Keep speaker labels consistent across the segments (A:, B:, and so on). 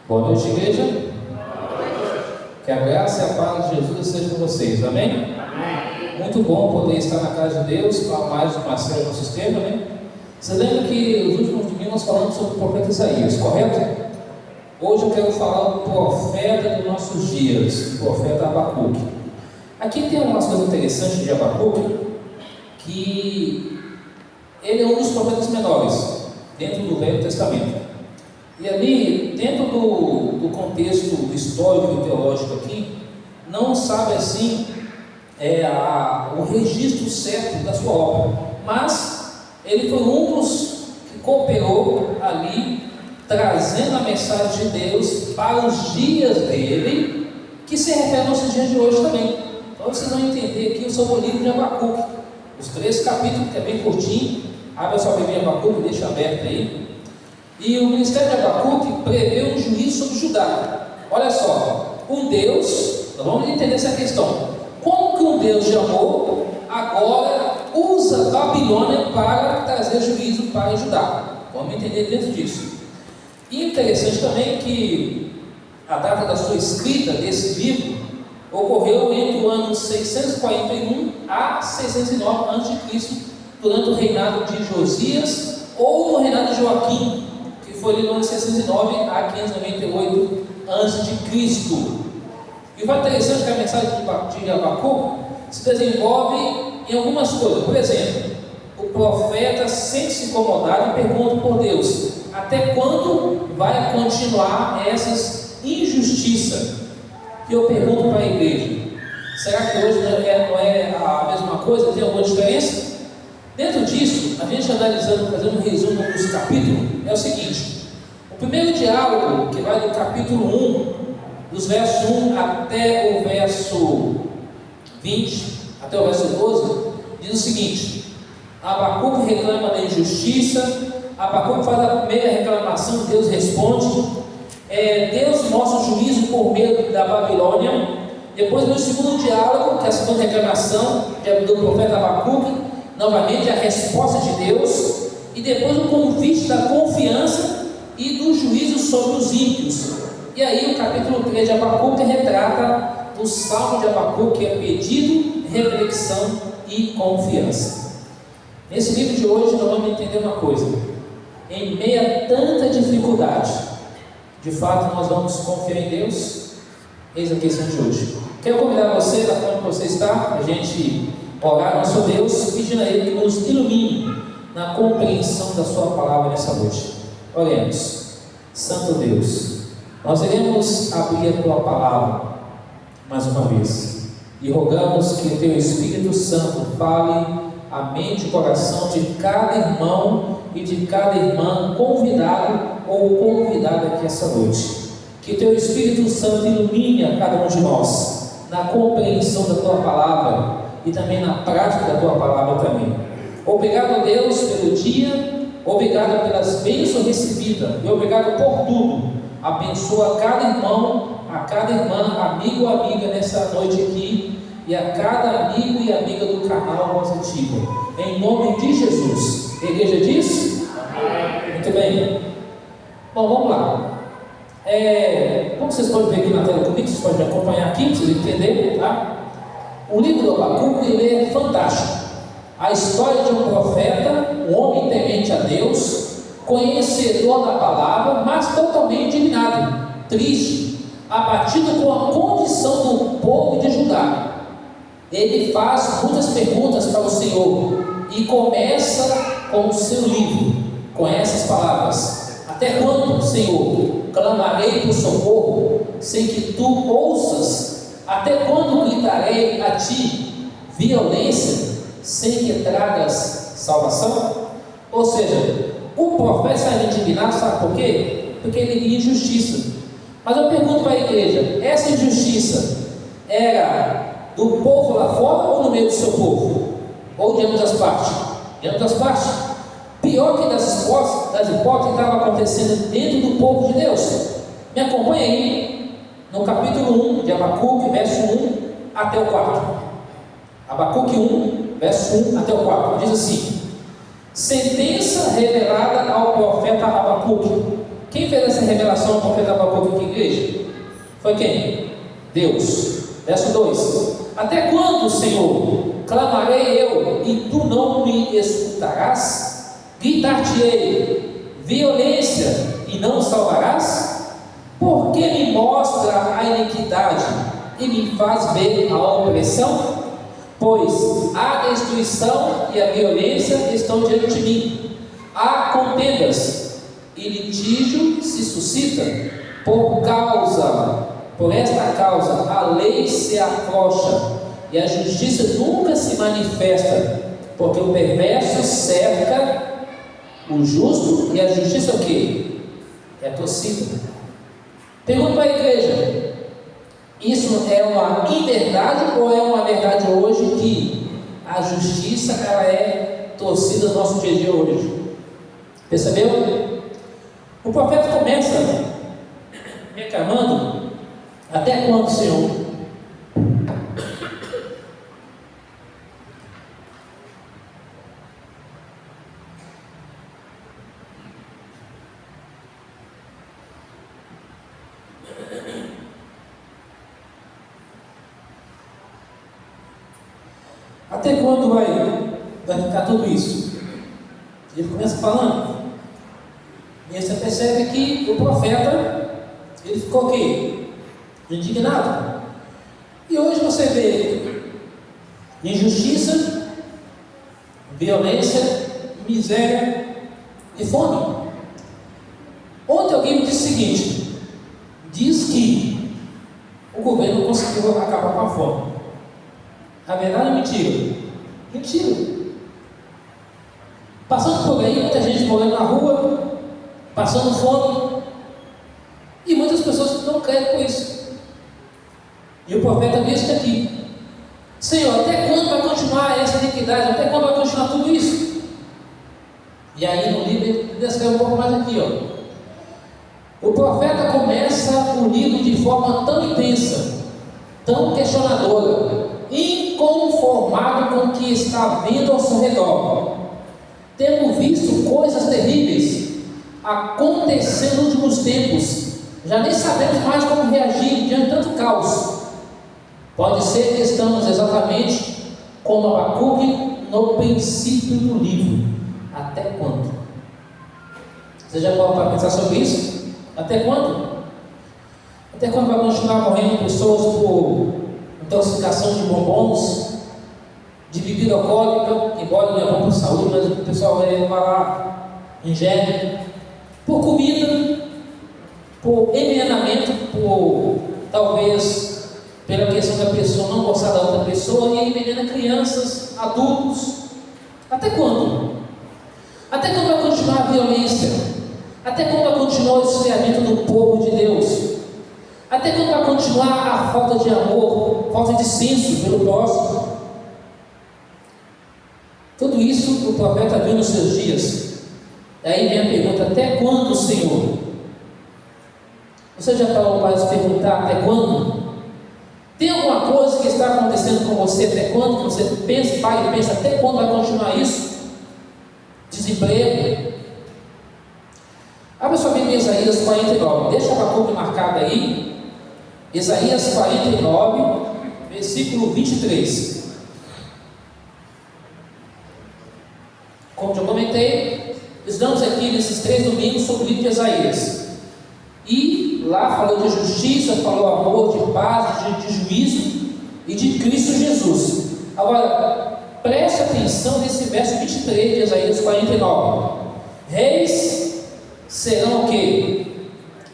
A: Boa noite, igreja. Que a graça e a paz de Jesus seja com vocês, amém?
B: Amém.
A: Muito bom poder estar na casa de Deus para mais uma série no sistema, né? Você lembra que nos últimos domingos nós falamos sobre o profeta Isaías, correto? Hoje eu quero falar do profeta dos nossos dias, o profeta Abacuque. Aqui tem umas coisas interessantes de Abacuque, que ele é um dos profetas menores dentro do Velho Testamento. E ali, dentro do contexto histórico e teológico aqui, não sabe assim o registro certo da sua obra, mas ele foi um dos que cooperou ali, trazendo a mensagem de Deus para os dias dele, que se refere aos nossos dias de hoje também. Então vocês vão entender aqui sobre o livro de Abacuque, os 3 capítulos, que é bem curtinho. Abre a sua Bíblia em Abacuque, deixa aberto aí. E o ministério de Abacuque prevê um juízo sobre Judá. Olha só, um Deus, vamos entender essa questão. Como que um Deus de amor agora usa Babilônia para trazer juízo para Judá? Vamos entender dentro disso. E interessante também que a data da sua escrita desse livro ocorreu entre o ano 641 a 609 a.C., durante o reinado de Josias ou no reinado de Joaquim, que foi ali no ano 609 a 598 a.C. E o interessante é que a mensagem de Abacuque se desenvolve em algumas coisas. Por exemplo, o profeta sente-se incomodado e pergunta por Deus: até quando vai continuar essas injustiças? E eu pergunto para a igreja: será que hoje não é a mesma coisa? Tem alguma diferença? Dentro disso, a gente analisando, fazendo um resumo dos capítulos, é o seguinte: o primeiro diálogo, que vai do capítulo 1, dos versos 1 até o verso 20, até o verso 12, diz o seguinte: Abacuque reclama da injustiça. Abacuque faz a primeira reclamação, Deus responde. Deus mostra o juízo por meio da Babilônia. Depois vem o segundo diálogo, que é a segunda reclamação do profeta Abacuque, novamente a resposta de Deus, e depois o convite da confiança e do juízo sobre os ímpios. E aí o capítulo 3 de Abacuque retrata o salmo de Abacuque, que é pedido, reflexão e confiança. Nesse livro de hoje nós vamos entender uma coisa: em meio a tanta dificuldade, de fato nós vamos confiar em Deus? Eis a questão de hoje. Quero convidar você, da forma que você está, a gente orar ao nosso Deus, pedindo a Ele que nos ilumine na compreensão da sua palavra nessa noite. Oremos. Santo Deus, nós iremos abrir a tua palavra mais uma vez e rogamos que o teu Espírito Santo fale a mente e o coração de cada irmão e de cada irmã convidado ou convidada aqui essa noite. Que o teu Espírito Santo ilumine a cada um de nós na compreensão da tua palavra e também na prática da tua palavra também. Obrigado a Deus pelo dia, obrigado pelas bênçãos recebidas e obrigado por tudo. Abençoa cada irmão, a cada irmã, amigo ou amiga nessa noite aqui, e a cada amigo e amiga do canal Voz Ativa, em nome de Jesus. A igreja diz? Amém. Muito bem. Bom, vamos lá. Como vocês podem ver aqui na tela comigo, vocês podem me acompanhar aqui, para vocês entenderem, tá? O livro do Abacuque, ele é fantástico. A história de um profeta, um homem temente a Deus, conhecedor da palavra, mas totalmente indignado, triste, abatido com a condição do povo de Judá. Ele faz muitas perguntas para o Senhor e começa com o seu livro, com essas palavras: até quando, Senhor, clamarei por socorro, sem que tu ouças? Até quando gritarei a ti violência, sem que tragas salvação? Ou seja, o profeta está indignado, sabe por quê? Porque ele queria injustiça. Mas eu pergunto para a igreja: essa injustiça era do povo lá fora ou no meio do seu povo? Ou de ambas as partes? De ambas as partes. Pior que das hipóteses estava acontecendo dentro do povo de Deus. Me acompanha aí no capítulo 1 de Abacuque, verso 1 até o 4. Abacuque 1, verso 1 até o 4, diz assim: sentença revelada ao profeta Abacuque, Quem fez essa revelação ao profeta Abacuque aqui, igreja? Foi quem? Deus. Verso 2: Até quando, Senhor, clamarei eu e tu não me escutarás? Gritar-te-ei violência e não salvarás? Por que me mostra a iniquidade e me faz ver a opressão? Pois a destruição e a violência estão diante de mim, há contendas e litígio se suscita. Por esta causa a lei se afrouxa e a justiça nunca se manifesta, porque o perverso cerca o justo e a justiça é o quê? É torcida. Pergunto para a igreja: isso é uma inverdade ou é uma verdade hoje que a justiça ela é torcida no nosso dia a dia hoje? Percebeu? O profeta começa reclamando: até quando, Senhor? Até quando vai ficar tudo isso? Ele começa falando, e aí você percebe que o profeta, ele ficou o quê? Indignado. E hoje você vê injustiça, violência, miséria e fome. Ontem alguém me disse o seguinte: diz que o governo conseguiu acabar com a fome. A verdade é mentira? Mentira. Passando por aí, muita gente morando na rua, passando fome, e muitas pessoas não creem com isso. E o profeta diz aqui: Senhor, até quando vai continuar essa iniquidade? Até quando vai continuar tudo isso? E aí no livro ele descreve um pouco mais aqui, ó. O profeta começa o livro de forma tão intensa, tão questionadora, inconformado com o que está vindo ao seu redor. Temos visto coisas terríveis acontecendo nos últimos tempos. Já nem sabemos mais como reagir diante de tanto caos. Pode ser que estamos exatamente como Abacuque no princípio do livro. Até quando? Você já parou para pensar sobre isso? Até quando? Até quando vai continuar morrendo pessoas por intoxicação de bombons, de bebida alcoólica, embora não é bom para a saúde, mas o pessoal vai lá, ingere, por comida, por envenenamento, por talvez pela questão da pessoa não gostar da outra pessoa, e envenena crianças, adultos. Até quando? Até quando vai continuar a violência? Até quando vai continuar o esfriamento do povo de Deus? Até quando vai continuar a falta de amor, falta de senso pelo próximo? Tudo isso o profeta viu nos seus dias. Daí vem a pergunta: até quando, Senhor? Você já parou para se perguntar até quando? Tem alguma coisa que está acontecendo com você até quando? Que você pensa, pai, pensa, até quando vai continuar isso? Desemprego. Abra sua Bíblia em Isaías 49. Deixa a Abacuque marcada aí. Isaías 49, versículo 23. Como já comentei, estamos aqui nesses 3 domingos sobre o livro de Isaías. E lá falou de justiça, falou amor, de paz, de juízo e de Cristo Jesus. Agora, preste atenção nesse verso 23 de Isaías 49. Reis serão o quê?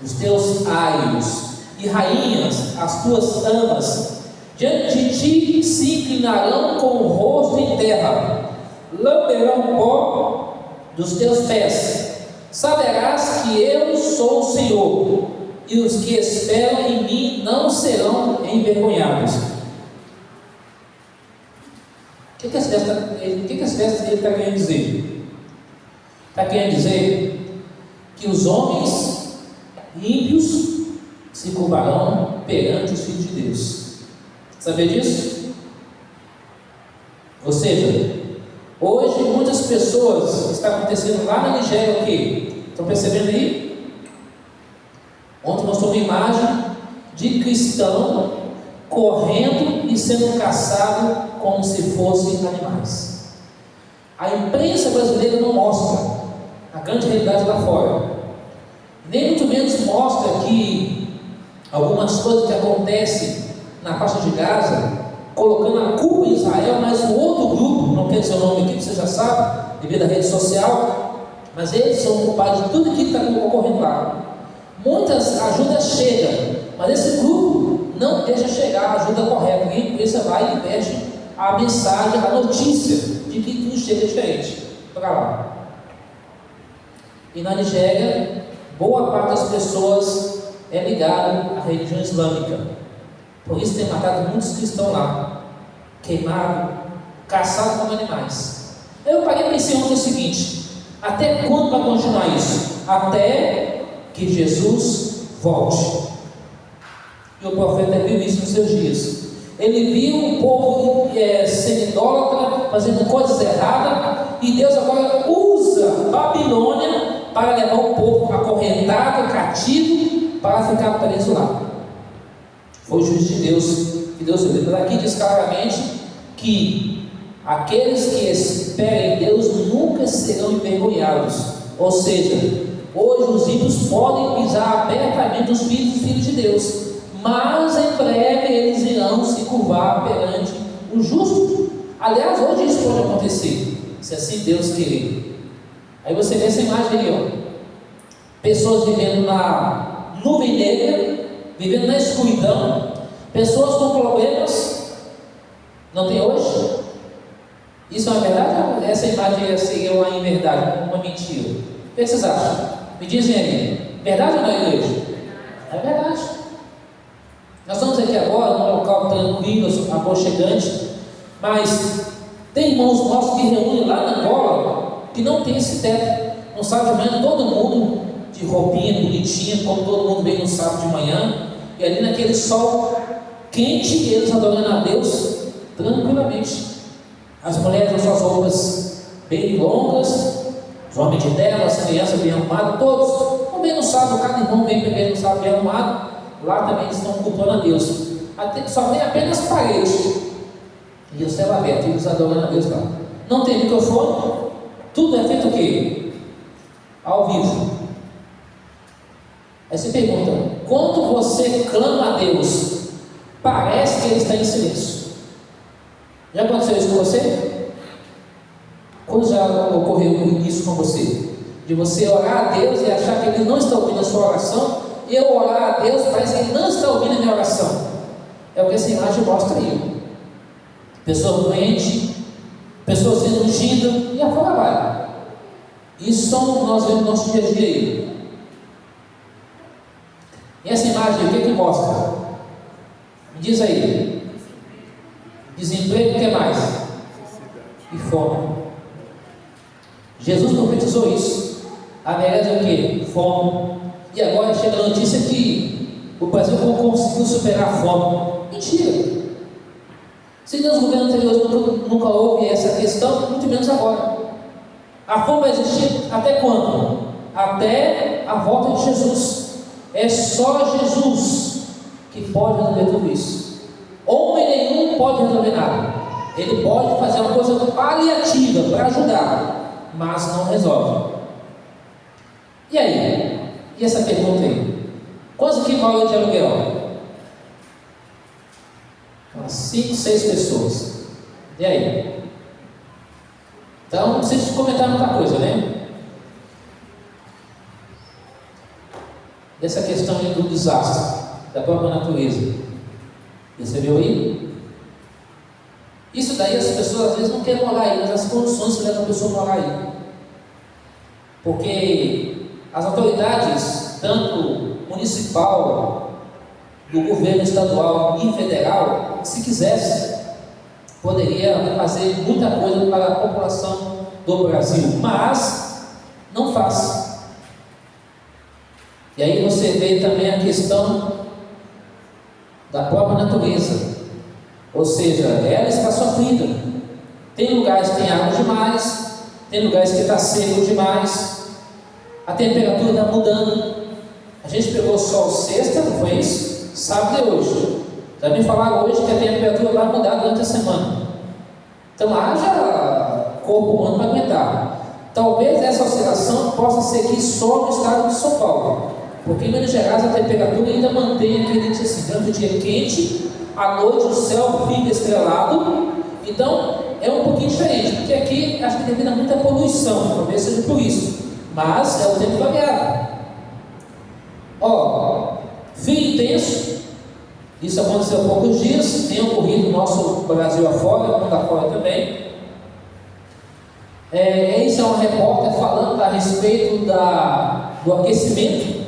A: Os teus aios, e rainhas, as tuas amas. Diante de ti se inclinarão com o rosto em terra, lamberão o pó dos teus pés. Saberás que eu sou o Senhor, e os que esperam em mim não serão envergonhados. O que esse verso está querendo dizer? Está querendo dizer que os homens ímpios se curvarão perante os filhos de Deus. Sabia disso? Ou seja, hoje muitas pessoas, está acontecendo lá na Nigéria o quê? Estão percebendo aí? Ontem mostrou uma imagem de cristão correndo e sendo caçado como se fossem animais. A imprensa brasileira não mostra a grande realidade lá fora, nem muito menos mostra que algumas coisas que acontecem na faixa de Gaza, colocando a culpa em Israel, mas o outro grupo, não quer dizer o nome aqui, você já sabe, devido à rede social, mas eles são culpados de tudo aquilo que está ocorrendo lá. Muitas ajudas chegam, mas esse grupo não deixa chegar a ajuda correta, e a empresa vai e investe a mensagem, a notícia de que tudo chega diferente para lá. E na Nigéria, boa parte das pessoas é ligada à religião islâmica, por isso tem matado muitos cristãos lá, queimado, caçado como animais. Eu parei e pensei ontem o seguinte: até quando vai continuar isso? Até que Jesus volte. E o profeta viu isso nos seus dias. Ele viu um povo sendo idólatra, fazendo coisas erradas, e Deus agora usa Babilônia para levar o povo acorrentado, cativo, para ficar preso lá. Foi o juiz de Deus, que Deus viu. Aqui diz claramente que aqueles que esperam em Deus nunca serão envergonhados. Ou seja, hoje os ímpios podem pisar abertamente os filhos de Deus, mas em breve eles irão se curvar perante o justo. Aliás, hoje isso pode acontecer, se assim Deus querer. Aí você vê essa imagem aí, ó. Pessoas vivendo na nuvem negra, vivendo na escuridão, pessoas com problemas. Não tem hoje? Isso é uma verdade ou essa imagem seria uma inverdade, uma mentira? O que vocês acham? Me dizem aí, verdade ou não, igreja? É verdade. Nós estamos aqui agora num local tranquilo, aconchegante, mas tem irmãos nossos que reúnem lá na Angola que não tem esse teto. No sábado de manhã todo mundo de roupinha bonitinha, como todo mundo vem no sábado de manhã, e ali naquele sol quente, eles adorando a Deus tranquilamente. As mulheres com suas roupas bem longas, os homens de terno, as crianças bem arrumadas, todos. Também no sábado, cada irmão vem primeiro no sábado bem arrumado. Lá também eles estão culpando a Deus. Só tem apenas paredes e o céu aberto, e eles adorando a Deus lá. Não tem microfone, tudo é feito o quê? Ao vivo. Aí você pergunta: quando você clama a Deus, parece que Ele está em silêncio? Já aconteceu isso com você? Quando já ocorreu isso com você? De você orar a Deus e achar que Ele não está ouvindo a sua oração? Eu orar a Deus, parece que Ele não está ouvindo a minha oração. É o que essa imagem mostra aí. Pessoa doente, pessoa sendo ungida, e afora vai. Isso somos nós vemos no nosso dia a dia aí. E essa imagem, o que mostra? Me diz aí. Desemprego, o que mais? E fome. Jesus profetizou isso. A verdade é o que? Fome. E agora chega a notícia que o Brasil não conseguiu superar a fome. Mentira. Se nos governos anteriores nunca houve essa questão, muito menos agora. A fome vai existir até quando? Até a volta de Jesus. É só Jesus que pode resolver tudo isso. Homem nenhum pode resolver nada. Ele pode fazer uma coisa paliativa para ajudar, mas não resolve. E aí? E essa pergunta aí? Quantos que moram de aluguel? 5, 6 pessoas. E aí? Então, não precisa comentar muita coisa, né? Essa questão aí do desastre, da própria natureza. Percebeu aí? Isso daí as pessoas às vezes não querem morar aí, mas as condições que levam a pessoa a morar aí. Porque as autoridades, tanto municipal, do governo estadual e federal, se quisesse, poderia fazer muita coisa para a população do Brasil, mas não faz. E aí você vê também a questão da própria natureza, ou seja, ela está sofrida. Tem lugares que tem água demais, tem lugares que está seco demais, a temperatura está mudando. gente pegou sol sexta, não foi isso? Sábado e hoje. Já me falaram hoje que a temperatura vai mudar durante a semana. Então haja corpo humano para aguentar. Talvez essa oscilação possa ser aqui só no estado de São Paulo, porque em Minas Gerais a temperatura ainda mantém aquele assim, durante o dia quente, à noite o céu fica estrelado. Então é um pouquinho diferente, porque aqui acho que devido a muita poluição, talvez seja por isso, mas é o tempo variado. Frio intenso, isso aconteceu há poucos dias, tem ocorrido no nosso Brasil afora, no mundo afora também. Isso é um repórter falando a respeito do aquecimento,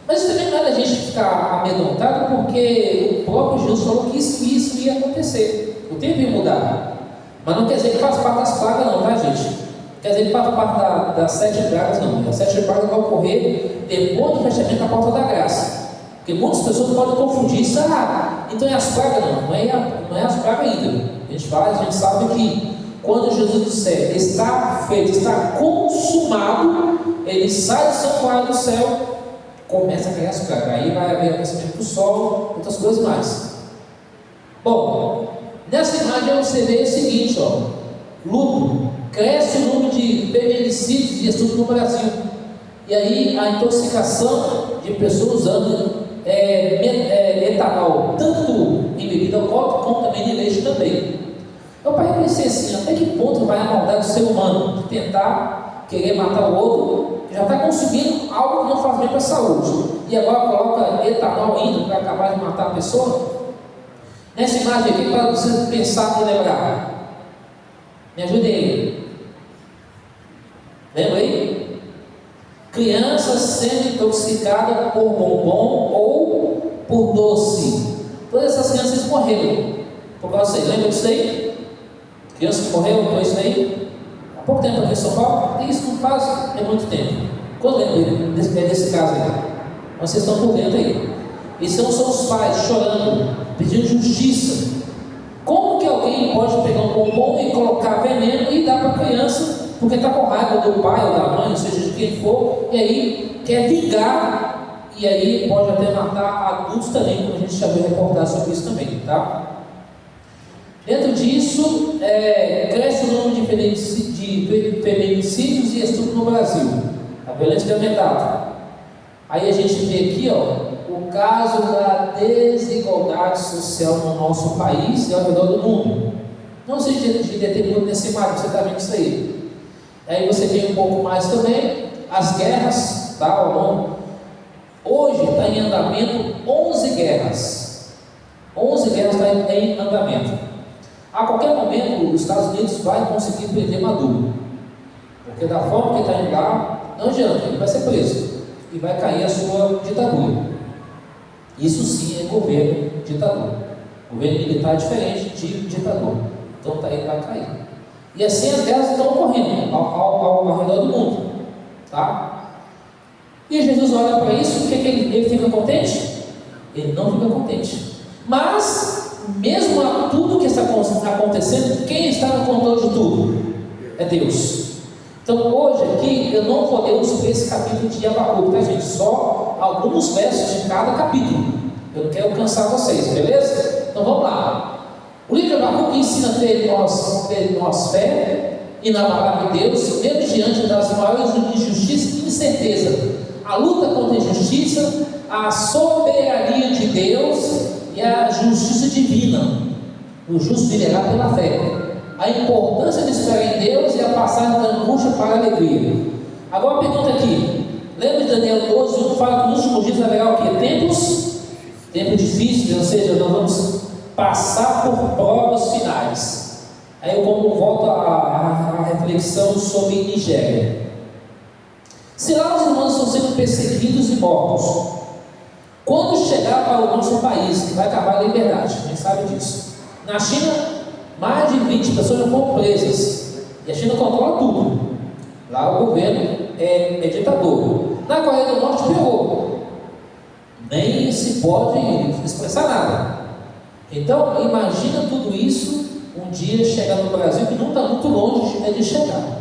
A: mas também não é da gente ficar amedrontado, porque o próprio Jesus falou que isso ia acontecer, o tempo ia mudar, mas não quer dizer que faz parte das pragas não, tá gente? Quer dizer que faz parte das 7 pragas não, as 7 pragas vão ocorrer depois do fechamento da porta da graça, porque muitas pessoas podem confundir isso, então é as pragas não é as pragas ainda, a gente sabe que quando Jesus disser está feito, está consumado, ele sai do santuário do céu, começa a cair as pragas, aí vai haver aquecimento do sol, outras coisas mais. Bom, nessa imagem você vê o seguinte, luto, cresce o número de feminicídios e estupros no Brasil, e aí a intoxicação de pessoas usando etanol, tanto em bebida alcoólica como também em leite também. Eu pensei assim, até que ponto vai a maldade do ser humano de tentar querer matar o outro, que já está consumindo algo que não faz bem para a saúde, e agora coloca etanol ainda para acabar de matar a pessoa? Nessa imagem aqui, para você pensar e lembrar, me ajude aí. Lembra aí? Crianças sendo intoxicadas por bombom ou por doce. Todas essas crianças morreram por causa disso aí. Lembra disso aí? Crianças que morreram por isso aí? Há pouco tempo aqui em São Paulo, tem isso não faz muito tempo. Quando lembra desse caso aí? Vocês estão por dentro aí. E são os pais chorando, pedindo justiça. Como que alguém pode pegar um bombom e colocar veneno e dar para a criança, porque está com raiva do pai ou da mãe, seja de quem for, e aí quer vingar, e aí pode até matar adultos também, como a gente já viu reportar sobre isso também, tá? Dentro disso, cresce o número de feminicídios e estupros no Brasil. A violência tem aumentado. Aí a gente vê aqui, o caso da desigualdade social no nosso país e ao redor do mundo. Não sei de deter muito nesse imagem, você está vendo isso aí. Aí você vê um pouco mais também, as guerras, tá? Hoje está em andamento 11 guerras. 11 guerras estão em andamento. A qualquer momento, os Estados Unidos vai conseguir prender Maduro, porque da forma que está indo lá, não adianta, ele vai ser preso e vai cair a sua ditadura. Isso sim é governo ditador. Governo militar é diferente de ditador. Então ele vai cair. E assim as guerras estão ocorrendo ao redor do mundo, tá? E Jesus olha para isso, o que ele fica contente? Ele não fica contente. Mas mesmo a tudo que está acontecendo, quem está no controle de tudo? É Deus. Então hoje aqui eu não podemos ver esse capítulo de Abacuque, tá gente? Só alguns versos de cada capítulo. Eu não quero cansar vocês, beleza? Então vamos lá. O livro de Abacuque ensina a ter nós fé e na palavra de Deus, mesmo diante das maiores injustiças e incerteza. A luta contra a injustiça, a soberania de Deus e a justiça divina. O justo viverá pela fé. A importância de esperar em Deus e a passagem da angústia para a alegria. Agora pergunta aqui. Lembra de Daniel 12, fala que nos últimos dias haverá o quê? Tempos difíceis, ou seja, nós vamos passar por provas finais. Aí eu volto à reflexão sobre Nigéria. Se lá os irmãos estão sendo perseguidos e mortos, quando chegar para o nosso país, que vai acabar a liberdade, a gente sabe disso. Na China, mais de 20 pessoas já foram presas, e a China controla tudo. Lá o governo é ditador. Na Coreia do Norte piorou, nem se pode expressar nada. Então imagina tudo isso um dia chegar no Brasil, que não está muito longe de chegar.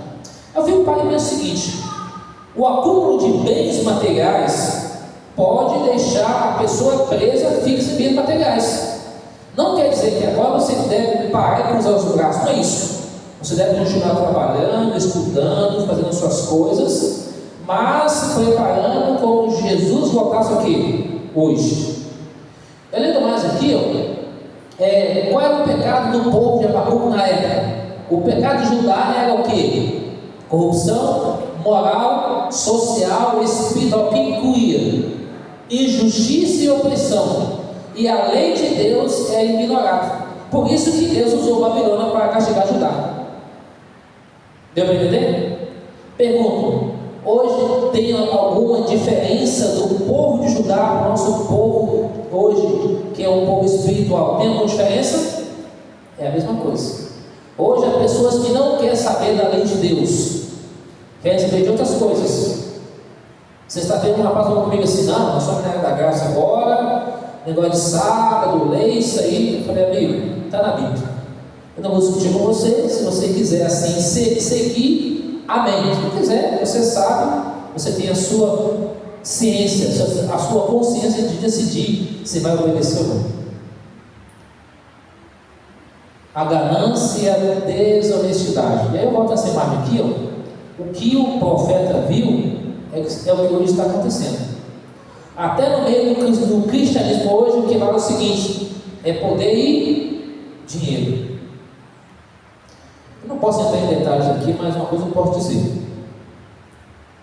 A: Eu fico para mim o seguinte: o acúmulo de bens materiais pode deixar a pessoa presa a fixos em bens materiais. Não quer dizer que agora você deve parar e cruzar os braços, não é isso. Você deve continuar trabalhando, estudando, fazendo suas coisas, mas se preparando como Jesus voltasse aqui, hoje. Eu lendo mais aqui, qual era o pecado do povo de Abacuque na época? O pecado de Judá era o quê? Corrupção moral, social, espiritual, que incluía injustiça e opressão. E a lei de Deus é ignorada. Por isso que Deus usou Babilônia para castigar Judá. Deu para entender? Pergunto: hoje tem alguma diferença do povo de Judá para o nosso povo hoje, que é um povo espiritual? Tem alguma diferença? É a mesma coisa. Hoje há pessoas que não querem saber da lei de Deus, querem saber de outras coisas. Você está tendo um rapaz falando comigo assim: não, nós somos na era da graça agora, negócio de sábado, lei, isso aí. Eu falei: amigo, está na Bíblia. Eu não vou discutir com você. Se você quiser assim seguir, amém. Se não quiser, você sabe, você tem a sua ciência, a sua consciência de decidir se vai obedecer ou não. A ganância e a desonestidade. E aí eu volto essa imagem aqui, o que o profeta viu é o que hoje está acontecendo. Até no meio do cristianismo hoje, o que vale é o seguinte: é poder e dinheiro. Eu não posso entrar em detalhes aqui, mas uma coisa eu posso dizer: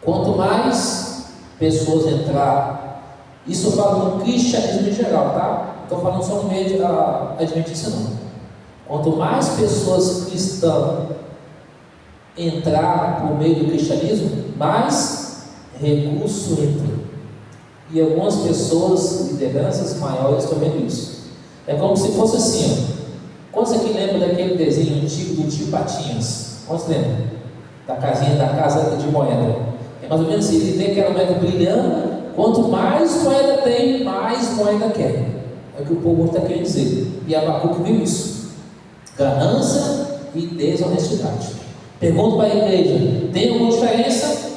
A: quanto mais pessoas entrar, isso eu falo no cristianismo em geral, tá? Não estou falando só no meio da adventista, não. Quanto mais pessoas cristãs entrar por meio do cristianismo, mais recurso entra. E algumas pessoas, lideranças maiores, estão vendo isso. É como se fosse assim, Quantos aqui lembram daquele desenho antigo do tio Patinhas? Quantos lembram? Da casinha, da casa de moeda. É mais ou menos assim: ele tem aquela moeda brilhando, quanto mais moeda tem, mais moeda quer. É o que o povo está querendo dizer. E Abacuque viu isso: ganância e desonestidade. Pergunto para a igreja: tem alguma diferença?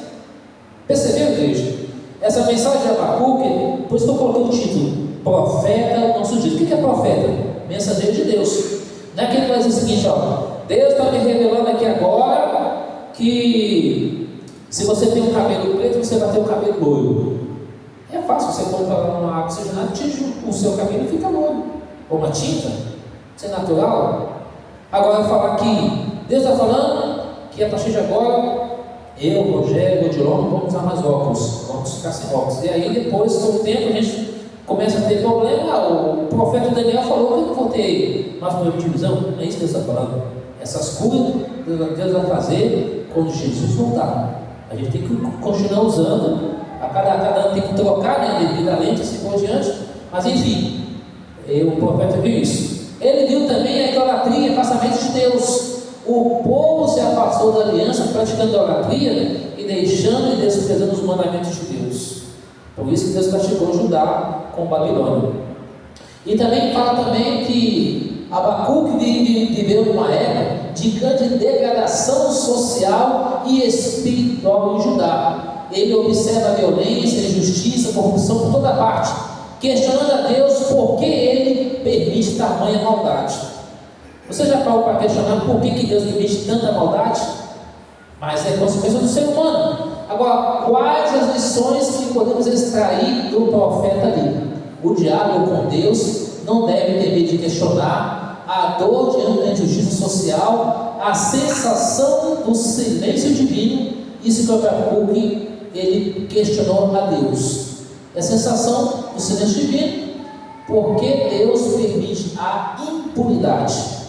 A: Percebeu, igreja? Essa mensagem de Abacuque, por isso que eu coloquei o título: Profeta Nosso Dia. O que é profeta? Mensageiro de Deus. Não é que ele vai dizer o seguinte: Deus está me revelando aqui agora que se você tem um cabelo preto, você vai ter um cabelo loiro. É fácil, você compra uma água oxigenada, atinge o seu cabelo e fica loiro. Ou uma tinta, isso é natural. Agora eu falar que Deus está falando que a partir de agora, eu, Rogério, Odilon, não vamos usar mais óculos, vamos ficar sem óculos. E aí depois, com o tempo, a gente começa a ter problema. O profeta Daniel falou que eu não vou ter mais problema de visão. Não é isso que Deus está falando. Essas curas Deus vai fazer quando Jesus voltar. A gente tem que continuar usando. A cada ano tem que trocar, né, devido à lente, assim por diante. Mas enfim, o profeta viu isso. Ele viu também a idolatria, afastamento de Deus. O povo se afastou da aliança, praticando idolatria e deixando e desprezando os mandamentos de Deus. Por isso que Deus castigou Judá com Babilônia. E também fala também que Abacuque viveu numa época de grande degradação social e espiritual em Judá. Ele observa a violência, a injustiça, a corrupção por toda parte, questionando a Deus por que Ele permite tamanha maldade. Você já parou para questionar por que Deus permite tanta maldade? Mas é consequência do ser humano. Agora, quais as lições que podemos extrair do profeta ali? O diálogo com Deus não deve ter medo de questionar a dor diante da injustiça social, a sensação do silêncio divino. Isso que o Abacuque, ele questionou a Deus. É a sensação do silêncio divino, porque Deus permite a impunidade.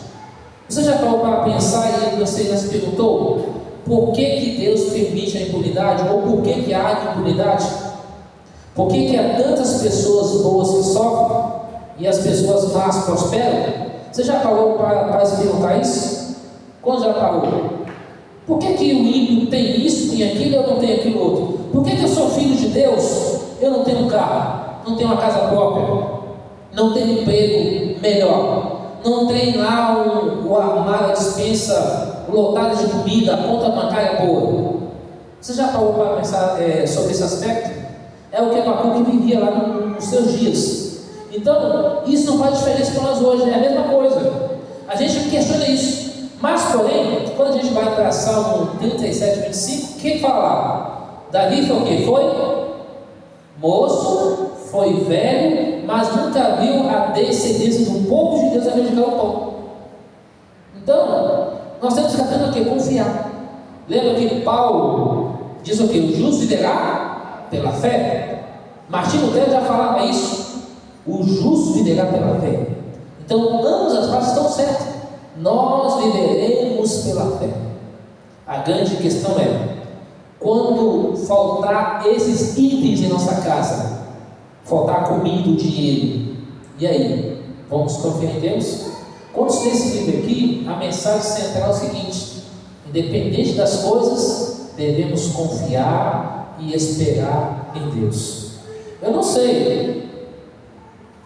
A: Você já parou para pensar e você já se perguntou por que Deus permite a impunidade? Ou por que há impunidade? Por que há tantas pessoas boas que sofrem e as pessoas más prosperam? Você já parou para se perguntar isso? Quando já parou? Por que o ímpio tem isso, tem aquilo e eu não tenho aquilo outro? Por que eu sou filho de Deus, eu não tenho um carro, não tenho uma casa própria, não tenho emprego melhor, não tem lá o armário, a dispensa lotada de comida, a conta bancária boa? Você já parou para pensar sobre esse aspecto? é o que Abacuque vivia lá nos seus dias. Então, isso não faz diferença para nós hoje, é a mesma coisa. A gente questiona isso. Mas, porém, quando a gente vai para Salmo 37, 25, quem fala? Davi foi o quê? Foi moço, foi velho, mas nunca viu a descendência do povo de Deus a reivindicar o pão. Então, nós temos que aprender o quê? Confiar. Lembra que Paulo diz o quê? O justo viverá pela fé. Martinho Lutero já falava isso. O justo viverá pela fé. Então, ambas as partes estão certas. Nós viveremos pela fé. A grande questão é: quando faltar esses itens em nossa casa, faltar comida, o dinheiro, e aí? Vamos confiar em Deus? Quando nesse livro aqui, a mensagem central é o seguinte: independente das coisas, devemos confiar e esperar em Deus. Eu não sei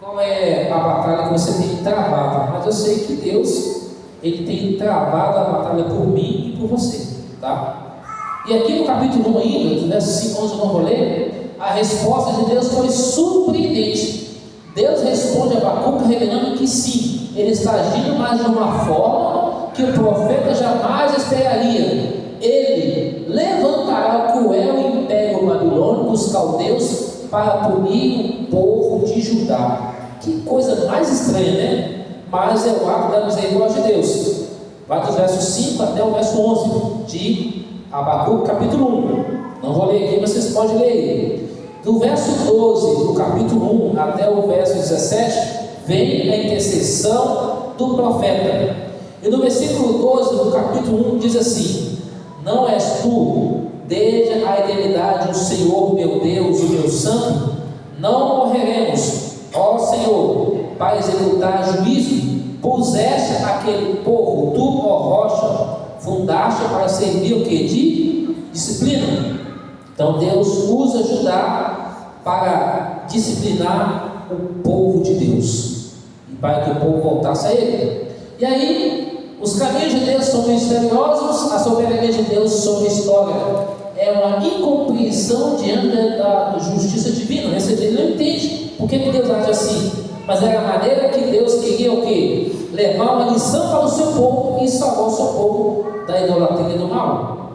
A: qual é a batalha que você tem travado, mas eu sei que Deus, Ele tem travado a batalha por mim e por você, tá? E aqui no capítulo 1 ainda, no verso 5, 11 eu não vou ler, a resposta de Deus foi surpreendente. Deus responde a Abacuque revelando que sim, Ele está agindo, mas de uma forma que o profeta jamais esperaria. Ele levantará o cruel império babilônico dos caldeus para punir o povo de Judá. Que coisa mais estranha, né? Mas é o ato da misericórdia de Deus. Vai do verso 5 até o verso 11 de Abacuque, capítulo 1. Não vou ler aqui, mas vocês podem ler ele. Do verso 12 do capítulo 1 até o verso 17, vem a intercessão do profeta. E no versículo 12 do capítulo 1 diz assim: não és tu, desde a eternidade, o Senhor meu Deus, o meu santo? Não morreremos, ó Senhor, para executar juízo. Puseste aquele povo, tu, ó rocha, fundaste para servir o que? De disciplina. Então Deus usa Judá para disciplinar o povo de Deus e para que o povo voltasse a Ele. E aí, os caminhos de Deus são misteriosos, a soberania de Deus sobre a história é uma incompreensão diante da justiça divina. Né? Você não entende por que Deus age assim, mas era a maneira que Deus queria o quê? Levar uma lição para o seu povo e salvar o seu povo da idolatria e do mal.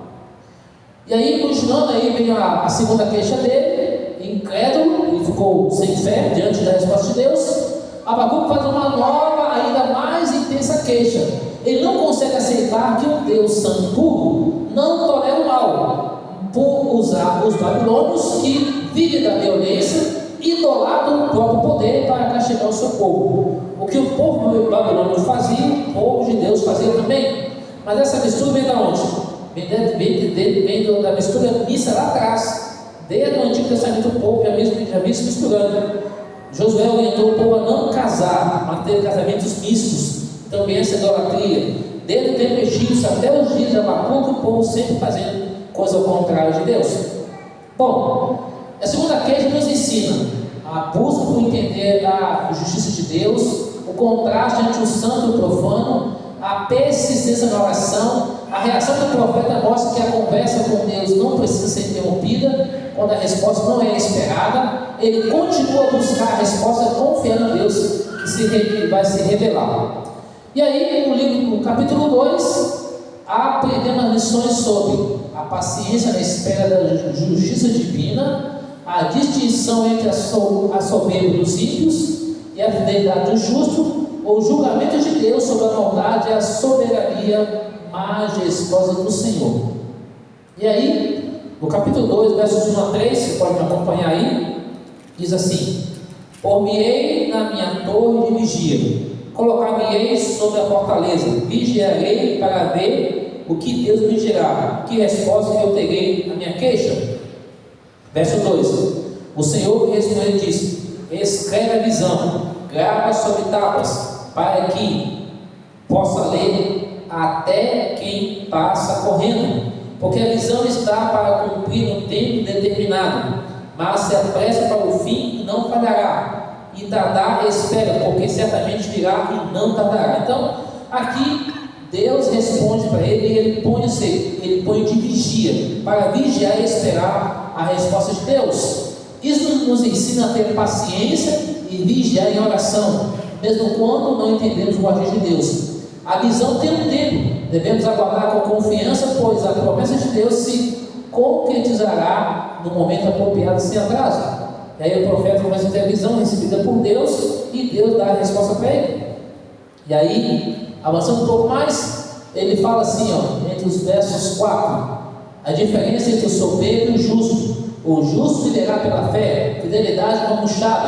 A: E aí, continuando, aí vem a segunda queixa dele, incrédulo, ele ficou sem fé diante da resposta de Deus. Abacuque faz uma nova, ainda mais intensa queixa. Ele não consegue aceitar que um Deus santo puro não tolera o mal, por usar os babilônios que vivem da violência, idolatram o próprio poder para castigar o seu povo. O que o povo babilônico fazia, o povo de Deus fazia também. Mas essa mistura vem de onde? Vem da mistura mista lá atrás. Desde o Antigo Testamento o povo já vem se misturando. Josué orientou o povo a não casar, a ter casamentos mistos. Também essa idolatria. Desde o tempo egípcio até os dias de Abacuque, o povo sempre fazendo coisa ao contrário de Deus. Bom, a segunda queixa nos ensina a busca por entender a justiça de Deus, o contraste entre o santo e o profano, a persistência na oração. A reação do profeta mostra que a conversa com Deus não precisa ser interrompida quando a resposta não é esperada. Ele continua a buscar a resposta confiando em Deus que vai se revelar. E aí, no capítulo 2, aprendemos lições sobre a paciência na espera da justiça divina, a distinção entre a soberba dos ímpios e a fidelidade do justo, o julgamento de Deus sobre a maldade e a soberania majestosa do Senhor. E aí, no capítulo 2, versos 1 a 3, você pode me acompanhar aí, diz assim: por-me-ei na minha torre de vigia, colocar-me-ei sobre a fortaleza, vigiarei para ver o que Deus me dirá, que resposta eu terei à minha queixa. Verso 2: o Senhor me respondeu e disse: escreve a visão, grava sobre tábuas, para que possa ler até quem passa correndo, porque a visão está para cumprir um tempo determinado, mas se apressa para o fim, não falhará, e tardar espera, porque certamente virá e não tardará. Então, aqui Deus responde para ele e ele põe de vigia, para vigiar e esperar a resposta de Deus. Isso nos ensina a ter paciência e vigiar em oração, mesmo quando não entendemos o agir de Deus. A visão tem um tempo, devemos aguardar com confiança, pois a promessa de Deus se concretizará no momento apropriado, sem atraso. E aí o profeta começa a ter a visão recebida por Deus, e Deus dá a resposta para ele. E aí, avançando um pouco mais, ele fala assim, entre os versos 4, a diferença entre o soberbo e o justo. O justo viverá pela fé, fidelidade como chave.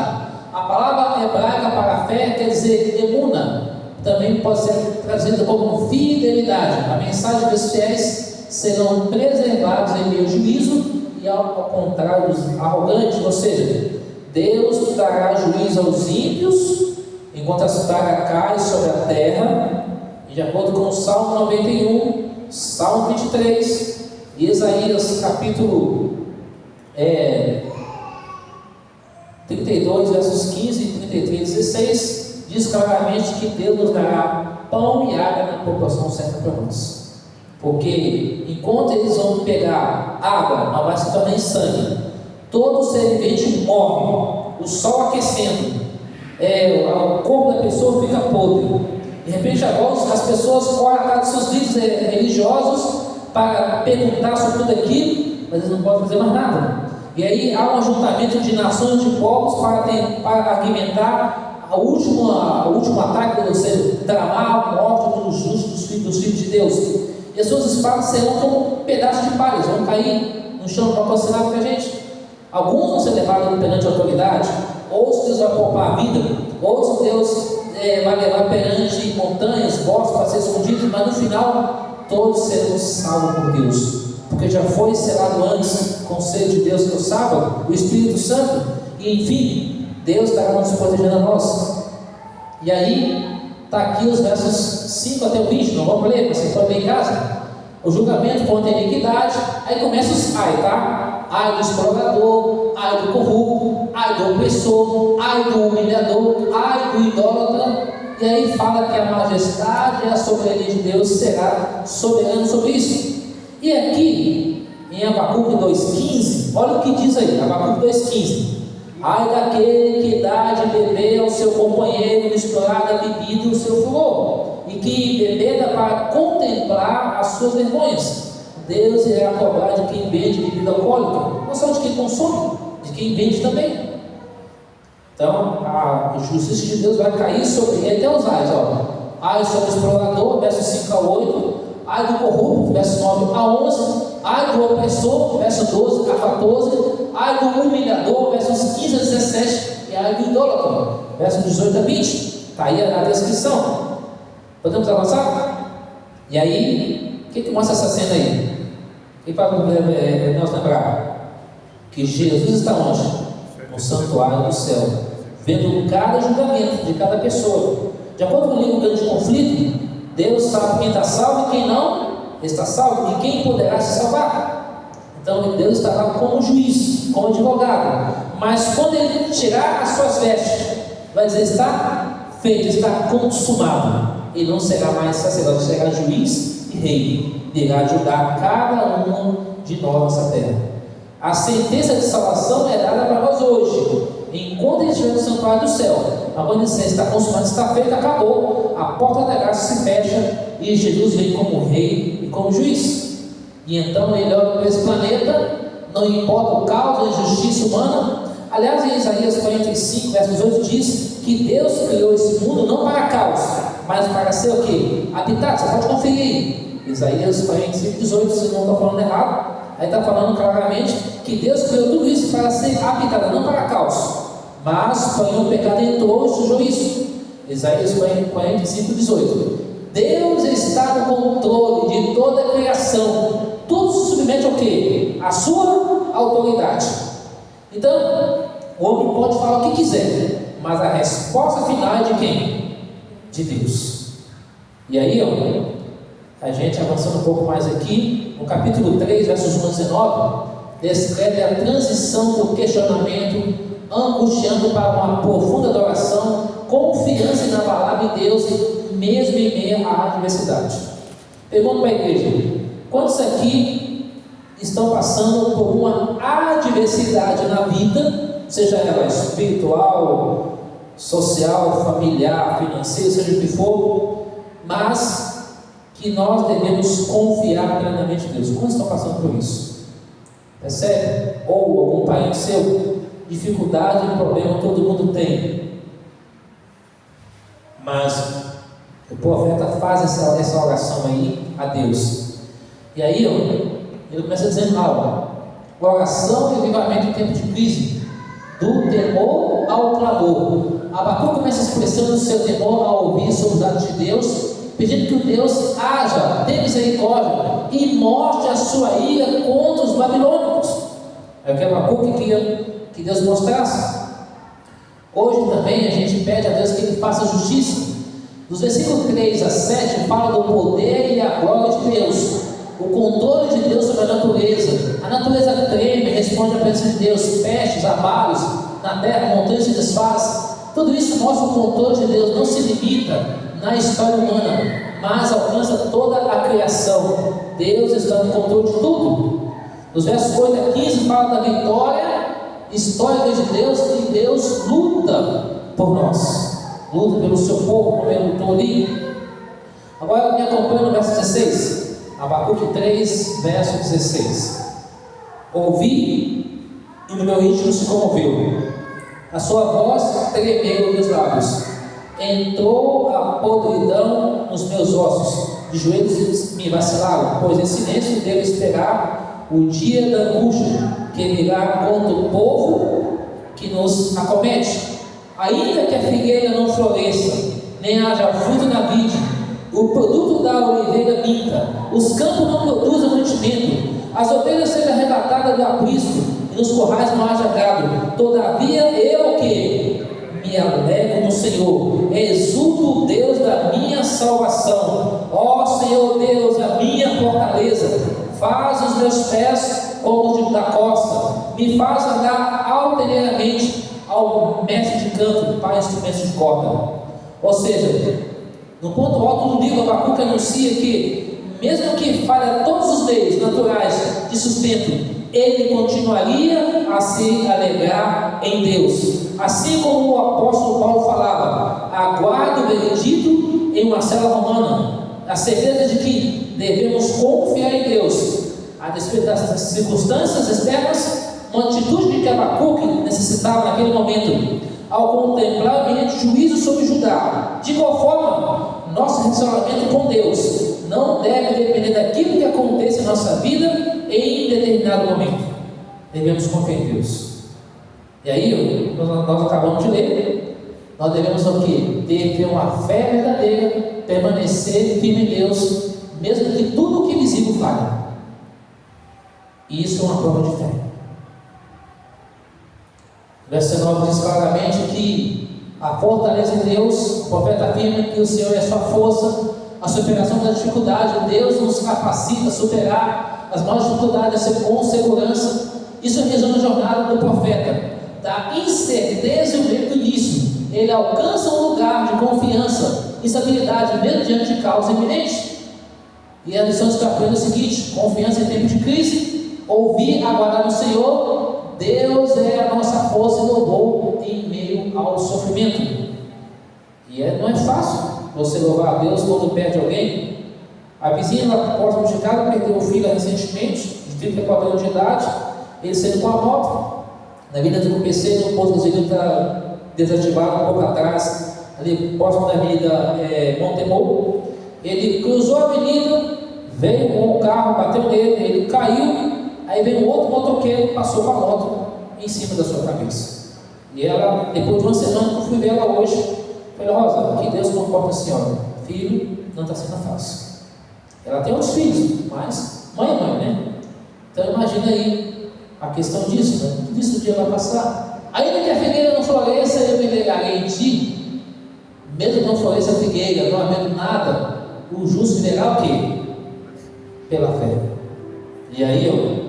A: A palavra hebraica para fé quer dizer emuna, também pode ser traduzida como fidelidade. A mensagem dos fiéis serão preservados em meio ao juízo e ao contrário dos arrogantes, ou seja, Deus dará juízo aos ímpios enquanto as pragas caem sobre a terra, e de acordo com o Salmo 91, Salmo 23 e Isaías capítulo 32, versos 15, 33 e 16, diz claramente que Deus nos dará pão e água na proporção certa para nós. Porque enquanto eles vão pegar água, não vai se tornar em sangue, todo ser vivente morre, o sol aquecendo, o corpo da pessoa fica podre. De repente agora as pessoas correm atrás dos seus líderes religiosos para perguntar sobre tudo aquilo, mas eles não podem fazer mais nada. E aí há um ajuntamento de nações, de povos, para argumentar o último ataque, ou seja, tramar a morte dos justos, dos filhos de Deus. E as suas espadas serão como pedaços de palha, vão cair no chão para considerar para a gente. Alguns vão ser levados perante a autoridade, outros Deus vai poupar a vida, outros Deus vai levar perante montanhas, bosques para ser escondidos, mas no final todos serão salvos por Deus, porque já foi selado antes com o selo de Deus, que é o sábado, o Espírito Santo, e enfim, Deus estará nos protegendo a nós. E aí está aqui os versos 5 até o 20, não vamos ler, mas vocês podem ler em casa. O julgamento contra a iniquidade, aí começa os ai, tá? Ai do explorador, ai do corrupto, ai do opressor, ai do humilhador, ai do idólatra. E aí fala que a majestade e a soberania de Deus será soberano sobre isso. E aqui, em Abacuque 2,15, olha o que diz aí, Abacuque 2,15. Ai daquele que dá de beber ao seu companheiro misturar a bebida do seu furor, e que bebeda para contemplar as suas vergonhas. Deus irá cobrar de quem vende bebida alcoólica, não só de quem consome, de quem vende também. Então, a justiça de Deus vai cair sobre ele até os ais. Ai sobre o explorador, versos 5 a 8. Ai do corrupto, versos 9 a 11. Ai do opressor, versos 12 a 14. Ai do humilhador, versos 15 a 17. E ai do idólatra, versos 18 a 20. Está aí a descrição. Podemos avançar? E aí, o que mostra essa cena aí? E para nós lembrar que Jesus está onde? No santuário do céu, vendo cada julgamento de cada pessoa. De acordo com o livro Grande Conflito, Deus sabe quem está salvo e quem não está salvo, e quem poderá se salvar. Então Deus está lá como juiz, como advogado. Mas quando ele tirar as suas vestes, vai dizer: está feito, está consumado. Ele não será mais sacerdote, será juiz e rei. Irá julgar cada um de nós nessa terra. A sentença de salvação é dada para nós hoje, enquanto ele estiver no santuário do céu. A manutenção está consumada, está feita, acabou. A porta da graça se fecha e Jesus vem como rei e como juiz. E então ele olha para esse planeta, não importa o caos, a injustiça humana. Aliás, em Isaías 45, versos 8 diz que Deus criou esse mundo não para caos, mas para ser o quê? Habitado. Você pode conferir aí. Isaías 45, 18, se não estou falando errado. Aí está falando claramente que Deus criou tudo isso para ser habitado, não para caos. Mas, porém, o pecado entrou e sujou isso. Isaías 45, 18. Deus está no controle de toda a criação. Tudo se submete ao quê? A sua autoridade. Então, o homem pode falar o que quiser, mas a resposta final é de quem? De Deus. E aí, a gente avançando um pouco mais aqui, no capítulo 3, versos 1 a 19, descreve a transição do questionamento angustiando para uma profunda adoração, confiança na palavra de Deus, mesmo em meio à adversidade. Pergunto para a igreja: quantos aqui estão passando por uma adversidade na vida, seja ela espiritual, social, familiar, financeira, seja o que for, mas que nós devemos confiar plenamente em Deus. Quantos estão passando por isso? Percebe? Ou algum parente seu, dificuldade e problema todo mundo tem, mas o profeta faz essa oração aí a Deus, e aí ele começa dizendo algo: oração e avivamento em tempo de crise, do temor ao clamor. Abacuque começa expressando o seu temor ao ouvir sobre os atos de Deus, pedindo que o Deus haja, tenha misericórdia e mostre a sua ira contra os babilônicos. É o que Abacuque queria que Deus mostrasse. Hoje também a gente pede a Deus que Ele faça justiça. Dos versículos 3 a 7 fala do poder e a glória de Deus, o controle de Deus sobre a natureza. A natureza treme, responde à presença de Deus, pestes, abalos na terra, montanhas se desfaz. Tudo isso mostra o controle de Deus, não se limita na história humana, mas alcança toda a criação. Deus está no controle de tudo. Nos versos 8 a 15 fala da vitória histórica de Deus, que Deus luta por nós, luta pelo seu povo, como Ele lutou ali. Agora me acompanha no verso 16, Abacuque 3, verso 16. Ouvi e no meu íntimo se comoveu, a sua voz tremeu nos meus lábios, entrou a podridão nos meus ossos, de joelhos me vacilaram, pois em silêncio devo esperar o dia da angústia que virá contra o povo que nos acomete. Ainda que a figueira não floresça, nem haja fruto na vide, o produto da oliveira minta, os campos não produzam mantimento, as ovelhas sejam arrebatadas do aprisco, e nos corrais não haja gado, todavia eu que me alegro no Senhor, exulto Deus da minha salvação. Ó Senhor Deus, a minha fortaleza, faz os meus pés como os da costa, me faz andar altaneiramente ao mestre de canto para instrumentos de corda. Ou seja, no ponto alto do livro, Abacuque anuncia que, mesmo que falha todos os meios naturais de sustento, ele continuaria a se alegrar em Deus. Assim como o apóstolo Paulo falava: aguardo o veredito em uma cela romana, a certeza de que devemos confiar em Deus, a despeito das circunstâncias externas, uma atitude de que Abacuque necessitava naquele momento, ao contemplar o iminente juízo sobre Judá. De igual forma, nosso relacionamento com Deus não deve depender daquilo que aconteça em nossa vida em determinado momento. Devemos confiar em Deus. E aí, nós acabamos de ler, nós devemos o quê? Ter uma fé verdadeira, permanecer firme em Deus, mesmo que tudo o que é visível falhe. E isso é uma prova de fé. O verso 9 diz claramente que a fortaleza de Deus, o profeta afirma que o Senhor é a sua força, a superação da dificuldade. Deus nos capacita a superar as maiores dificuldades com segurança. Isso resume a jornada do profeta, da incerteza e o medo do início. Ele alcança um lugar de confiança e estabilidade, mesmo diante de causa iminente. E a lição que aprende é o seguinte: confiança em tempo de crise, ouvir, aguardar no Senhor. Deus é a nossa força e louvor em meio ao sofrimento. E não é fácil você louvar a Deus quando perde alguém. A vizinha lá próxima de casa perdeu um filho recentemente, de 34 anos de idade. Ele saiu com a moto na Avenida do PC, no posto de gasolina está desativado um pouco atrás, ali próximo da Avenida Montemor. Ele cruzou a avenida, veio um carro, bateu nele, ele caiu. Aí veio um outro motoqueiro, passou com a moto em cima da sua cabeça. E ela, depois de uma semana que eu fui ver ela hoje, falei: Rosa, que Deus conforta a senhora. Filho, não está sendo fácil. Ela tem outros filhos, mas mãe é mãe, né? Então imagina aí a questão disso, né? Tudo isso o dia vai passar. Ainda que a figueira não floresça, eu me alegrarei em ti. Mesmo que não floresça a figueira, não havendo nada, o justo viverá o quê? Pela fé. E aí eu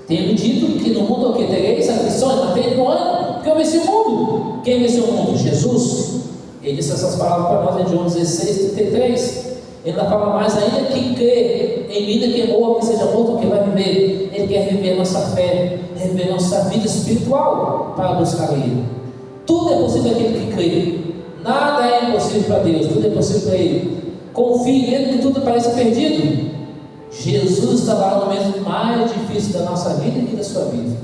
A: tenho dito que no mundo que tereis aflições, mas tem no ano, porque eu venci o mundo. Quem venceu o mundo? Jesus. Ele disse essas palavras para nós em João 16:33. Ele ainda fala mais ainda: que crê em vida que morra, que seja morto, que vai viver. Ele quer rever nossa fé, rever nossa vida espiritual para buscar Ele. Tudo é possível aquele que crê. Nada é impossível para Deus, tudo é possível para Ele. Confie, mesmo que tudo pareça perdido. Jesus está lá no momento mais difícil da nossa vida e da sua vida.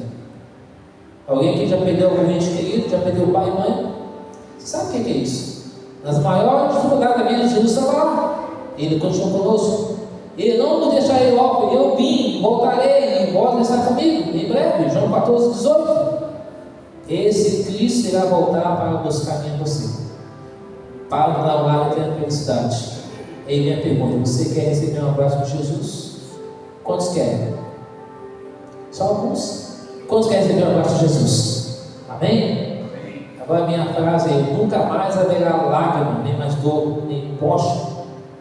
A: Alguém que já perdeu algum ente querido, já perdeu pai e mãe? Você sabe o que é isso? Nas maiores dificuldades da vida, Jesus está lá. Ele continua conosco. Ele não nos deixará ir órfão. Eu vim, voltarei, e vós estar comigo em breve. João 14, 18. Esse Cristo irá voltar para buscar quem é você, para nos dar um lar e ter a felicidade. Aí minha pergunta: você quer receber um abraço de Jesus? Quantos querem? Só alguns? Quantos querem receber um abraço de Jesus? Amém? Agora a minha frase é: nunca mais haverá lágrima, nem mais dor, nem poste.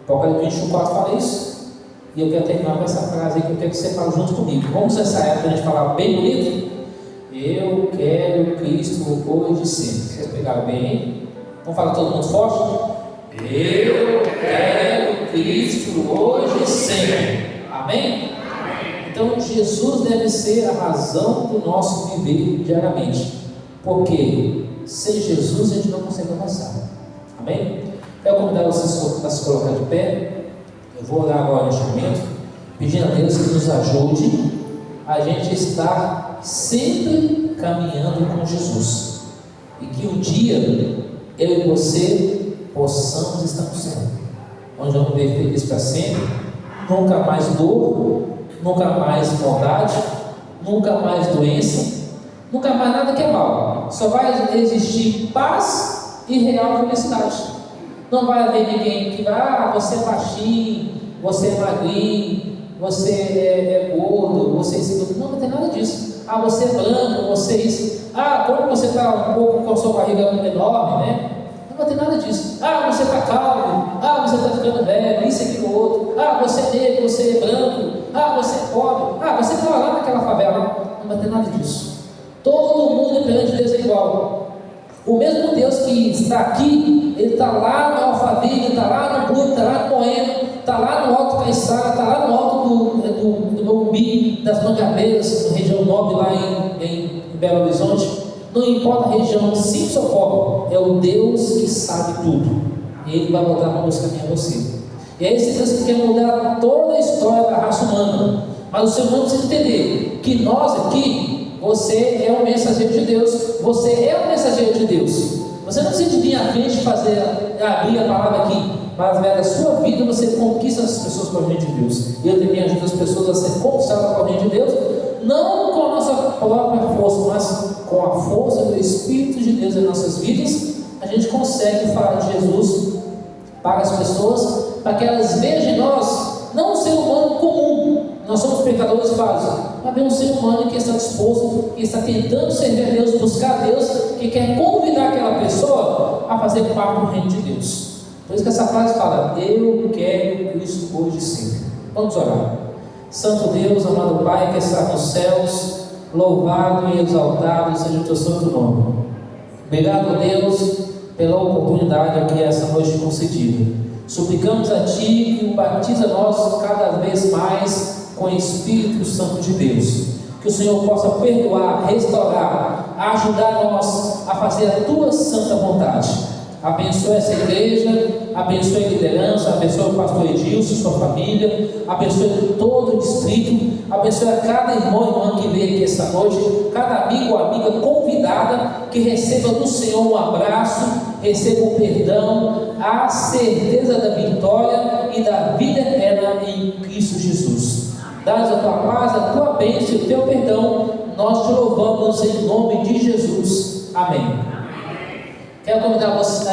A: Apocalipse 24 fala isso. E eu quero terminar com essa frase aí, que eu quero que você fale junto comigo. Vamos nessa época a gente falar bem bonito? Eu quero Cristo hoje e sempre. Vocês pegaram bem, hein? Vamos falar todo mundo forte? Eu quero Cristo hoje e sempre. Amém? Então Jesus deve ser a razão do nosso viver diariamente, porque sem Jesus a gente não consegue avançar. Amém? Quero convidar vocês a se colocar de pé. Eu vou orar agora neste momento, pedindo a Deus que nos ajude a gente estar sempre caminhando com Jesus, e que um dia eu e você possamos estar no céu, onde vamos viver feliz para sempre. Nunca mais dor, nunca mais maldade, nunca mais doença, nunca mais nada que é mal. Só vai existir paz e real felicidade. Não vai haver ninguém que vai: você é baixinho, você é magrinho, você é gordo, você é isso. Não tem nada disso. Você é branco, você é isso. Como você está um pouco com a sua barriga enorme, né? Não tem nada disso. Você está calmo, você está ficando velho, isso, aquilo, outro. Você é negro, você é branco, você é pobre, você está lá naquela favela. Não vai ter nada disso. Todo mundo perante Deus é igual. O mesmo Deus que está aqui, Ele está lá no Alphaville, está lá no Brooklyn, está lá no Moema, está lá no Alto Caiçara, está lá no alto do Morumbi, das Mangabeiras, na região nobre lá em Belo Horizonte. Não importa a região, simples ou pobre, é o Deus que sabe tudo. E Ele vai voltar para buscar a você. E é esse Deus que quer mudar toda a história da raça humana. Mas o ser humano precisa entender que nós aqui, você é o mensageiro de Deus. Você é o mensageiro de Deus. Você não precisa vir à frente abrir a palavra aqui, mas através da sua vida você conquista as pessoas com a reino de Deus. E eu também ajudo as pessoas a ser conquistadas com a reino de Deus, não com a nossa própria força, mas com a força do Espírito de Deus em nossas vidas. A gente consegue falar de Jesus para as pessoas, para que elas vejam em nós não um ser humano comum. Nós somos pecadores falsos, mas é um ser humano que está disposto, que está tentando servir a Deus, buscar a Deus, que quer convidar aquela pessoa a fazer parte do reino de Deus. Por isso que essa frase fala: eu quero Cristo hoje e sempre. Vamos orar. Santo Deus, amado Pai que está nos céus, louvado e exaltado seja o teu santo nome. Obrigado, Deus, pela oportunidade que essa noite concedida. Suplicamos a Ti que o batiza nós cada vez mais com o Espírito Santo de Deus. Que o Senhor possa perdoar, restaurar, ajudar nós a fazer a Tua santa vontade. Abençoe essa igreja, abençoe a liderança, abençoe o pastor Edilson, sua família, abençoe todo o distrito, abençoe a cada irmão e irmã que veio aqui esta noite, cada amigo ou amiga convidada, que receba do Senhor um abraço, receba um perdão, a certeza da vitória e da vida eterna em Cristo Jesus. Dá-nos a tua paz, a tua bênção e o teu perdão. Nós te louvamos em nome de Jesus. Amém. Quero convidar você